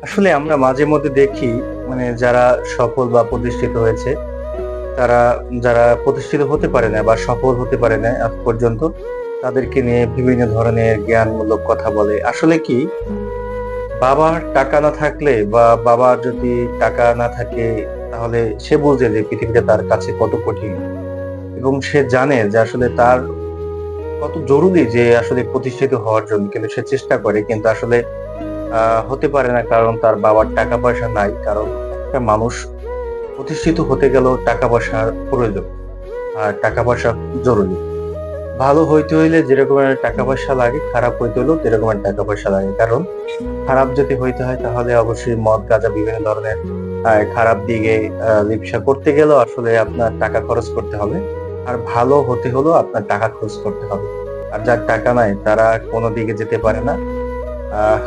আসলে আমরা মাঝে মধ্যে দেখি যারা সফল বা প্রতিষ্ঠিত হয়েছে তারা যারা প্রতিষ্ঠিত হতে পারে না বা সফল হতে পারে না আজ পর্যন্ত তাদেরকে নিয়ে বিভিন্ন ধরনের জ্ঞানমূলক কথা বলে। আসলে কি বাবার টাকা না থাকলে বা বাবার যদি টাকা না থাকে তাহলে সে বুঝে যে পৃথিবীটা তার কাছে কত কঠিন এবং সে জানে যে আসলে তার কত জরুরি যে আসলে প্রতিষ্ঠিত হওয়ার জন্য, কিন্তু সে চেষ্টা করে কিন্তু আসলে হতে পারে না কারণ তার বাবার টাকা পয়সা নাই। কারণ একটা মানুষ প্রতিষ্ঠিত হতে গেলেও টাকা পয়সার প্রয়োজন, আর টাকা পয়সা জরুরি। ভালো হইতে হইলে যেরকমের টাকা পয়সা লাগে, খারাপ হইতে হলেও সেরকমের টাকা পয়সা লাগে। কারণ খারাপ যদি হইতে হয় তাহলে অবশ্যই মদ গাঁজা বিভিন্ন ধরনের খারাপ দিকে লিপ্সা করতে গেলেও আসলে আপনার টাকা খরচ করতে হবে। আর ভালো হতে হলেও আপনার টাকা খরচ করতে হবে। আর যার টাকা নাই তারা কোনো দিকে যেতে পারে না। আহ